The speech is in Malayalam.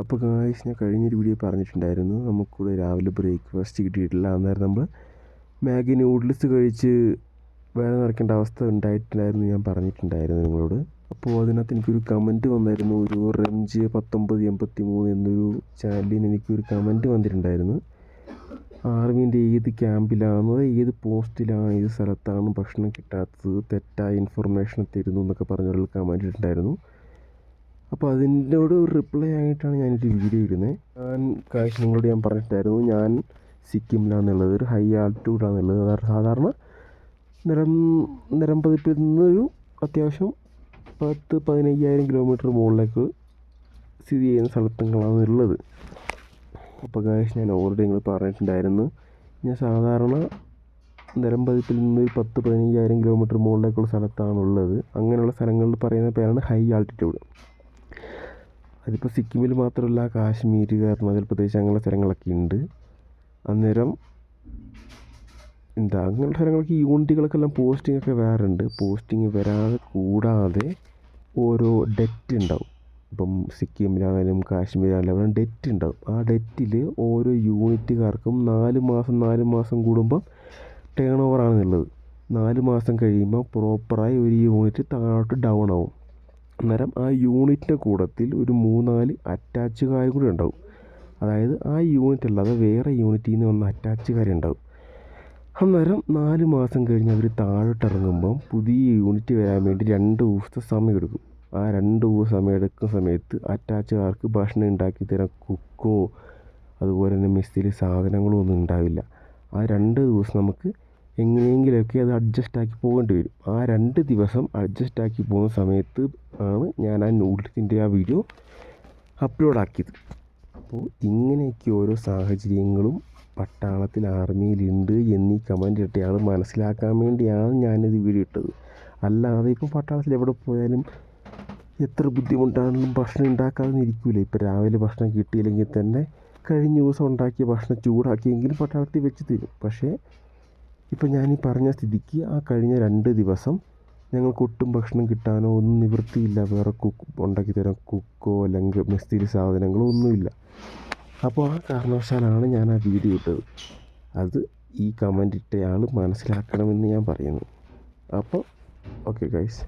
അപ്പോൾ ഗായ്സ്, ഞാൻ കഴിഞ്ഞൊരു വീഡിയോ പറഞ്ഞിട്ടുണ്ടായിരുന്നു നമുക്കിവിടെ രാവിലെ ബ്രേക്ക്ഫാസ്റ്റ് കിട്ടിയിട്ടില്ല. അന്നേരം നമ്മൾ മാഗി നൂഡിൽസ് കഴിച്ച് വേറെ നിറയ്ക്കേണ്ട അവസ്ഥ ഉണ്ടായിട്ടുണ്ടായിരുന്നു ഞാൻ പറഞ്ഞിട്ടുണ്ടായിരുന്നു നിങ്ങളോട്. അപ്പോൾ അതിനകത്ത് എനിക്കൊരു കമൻറ്റ് വന്നായിരുന്നു. ഒരു റെഞ്ച് 1983 എന്നൊരു ചാനലിൽ നിന്ന് എനിക്കൊരു കമൻറ്റ് വന്നിട്ടുണ്ടായിരുന്നു. ആർമീൻ്റെ ഏത് ക്യാമ്പിലാണോ, ഏത് പോസ്റ്റിലാണ്, ഏത് സ്ഥലത്താണ് ഭക്ഷണം കിട്ടാത്തത്, തെറ്റായ ഇൻഫർമേഷൻ തരുന്നു എന്നൊക്കെ പറഞ്ഞൊരു കമൻറ്റ് ഇട്ടിട്ടുണ്ടായിരുന്നു. അപ്പോൾ അതിനോട് ഒരു റിപ്ലൈ ആയിട്ടാണ് ഞാനൊരു വീഡിയോ ഇടുന്നത്. നിങ്ങളോട് ഞാൻ പറഞ്ഞിട്ടുണ്ടായിരുന്നു ഞാൻ സിക്കിമിലാണെന്നുള്ളത്, ഒരു ഹൈ ആൾട്ടിറ്റ്യൂഡാണെന്നുള്ളത്. സാധാരണ നിലംപതിപ്പിൽ നിന്നൊരു അത്യാവശ്യം 10-15,000 കിലോമീറ്റർ മുകളിലേക്ക് സ്ഥിതി ചെയ്യുന്ന സ്ഥലങ്ങളാണ് ഉള്ളത്. അപ്പോൾ ഞാൻ ഓൾറെഡി നിങ്ങൾ പറഞ്ഞിട്ടുണ്ടായിരുന്നു, ഞാൻ സാധാരണ നിലംപതിപ്പിൽ നിന്ന് 10-15,000 കിലോമീറ്റർ മുകളിലേക്കുള്ള സ്ഥലത്താണുള്ളത്. അങ്ങനെയുള്ള സ്ഥലങ്ങളിൽ പറയുന്ന പേരാണ് ഹൈ ആൾട്ടിറ്റ്യൂഡ്. അതിപ്പോൾ സിക്കിമിൽ മാത്രമല്ല, കാശ്മീർ, അരുണാചൽ പ്രദേശ് അങ്ങനെയുള്ള സ്ഥലങ്ങളൊക്കെ ഉണ്ട്. അന്നേരം അങ്ങനെയുള്ള സ്ഥലങ്ങൾക്ക് യൂണിറ്റുകൾക്കെല്ലാം പോസ്റ്റിംഗ് ഒക്കെ വരാറുണ്ട്. പോസ്റ്റിംഗ് വരാതെ കൂടാതെ ഓരോ ഡെറ്റ് ഉണ്ടാവും. ഇപ്പം സിക്കിമിലാണെങ്കിലും കാശ്മീരാണെങ്കിലും അവിടെ ഡെറ്റ് ഉണ്ടാവും. ആ ഡെറ്റിൽ ഓരോ യൂണിറ്റുകാർക്കും 4 മാസം കൂടുമ്പം ടേൺ ഓവറാണെന്നുള്ളത്. 4 മാസം കഴിയുമ്പോൾ പ്രോപ്പറായി ഒരു യൂണിറ്റ് താഴോട്ട് ഡൗൺ ആവും. അന്നേരം ആ യൂണിറ്റിൻ്റെ കൂട്ടത്തിൽ ഒരു 3-4 അറ്റാച്ചുകാരും കൂടി ഉണ്ടാവും. അതായത് ആ യൂണിറ്റ് അല്ലാതെ വേറെ യൂണിറ്റിൽ നിന്ന് വന്ന അറ്റാച്ചുകാരുണ്ടാവും. അന്നേരം 4 മാസം കഴിഞ്ഞ് അവർ താഴോട്ട് ഇറങ്ങുമ്പം പുതിയ യൂണിറ്റ് വരാൻ വേണ്ടി 2 ദിവസത്തെ സമയം എടുക്കും. ആ 2 ദിവസം സമയം എടുക്കുന്ന സമയത്ത് അറ്റാച്ചുകാർക്ക് ഭക്ഷണം ഉണ്ടാക്കി തരാൻ കുക്കോ അതുപോലെ തന്നെ മെസ്സിൽ സാധനങ്ങളോ ഒന്നും ഉണ്ടാവില്ല. ആ 2 ദിവസം നമുക്ക് എങ്ങനെയെങ്കിലുമൊക്കെ അത് അഡ്ജസ്റ്റ് ആക്കി പോകേണ്ടി വരും. ആ 2 ദിവസം അഡ്ജസ്റ്റ് ആക്കി പോകുന്ന സമയത്ത് ആണ് ഞാൻ ആ നൂഡിൽസിൻ്റെ ആ വീഡിയോ അപ്ലോഡ് ആക്കിയത്. അപ്പോൾ ഇങ്ങനെയൊക്കെ ഓരോ സാഹചര്യങ്ങളും പട്ടാളത്തിൽ ആർമിയിലുണ്ട് എന്നീ കമൻറ്റ് ഇട്ടയാൾ മനസ്സിലാക്കാൻ വേണ്ടിയാണ് ഞാനിത് വീഡിയോ ഇട്ടത്. അല്ലാതെ ഇപ്പോൾ പട്ടാളത്തിൽ എവിടെ പോയാലും എത്ര ബുദ്ധിമുട്ടാണെങ്കിലും ഭക്ഷണം ഉണ്ടാക്കാതെ ഇരിക്കില്ല. ഇപ്പോൾ രാവിലെ ഭക്ഷണം കിട്ടിയില്ലെങ്കിൽ തന്നെ കഴിഞ്ഞ ദിവസം ഉണ്ടാക്കിയ ഭക്ഷണം ചൂടാക്കിയെങ്കിലും പട്ടാളത്തിൽ വെച്ച് തരും. പക്ഷേ ഇപ്പോൾ ഞാനീ പറഞ്ഞ സ്ഥിതിക്ക് ആ കഴിഞ്ഞ 2 ദിവസം ഞങ്ങൾക്ക് ഒട്ടും ഭക്ഷണം കിട്ടാനോ ഒന്നും നിവൃത്തിയില്ല. വേറെ ഉണ്ടാക്കി തരാൻ കുക്കോ അല്ലെങ്കിൽ മെസ്സിൽ സാധനങ്ങളോ ഒന്നുമില്ല. അപ്പോൾ ആ കാരണവശാലാണ് ഞാൻ ആ വീഡിയോ ഇട്ടത്. അത് ഈ കമൻറ്റ് ഇട്ടയാൾ മനസ്സിലാക്കണമെന്ന് ഞാൻ പറയുന്നു. അപ്പോൾ ഓക്കെ ഗൈസ്.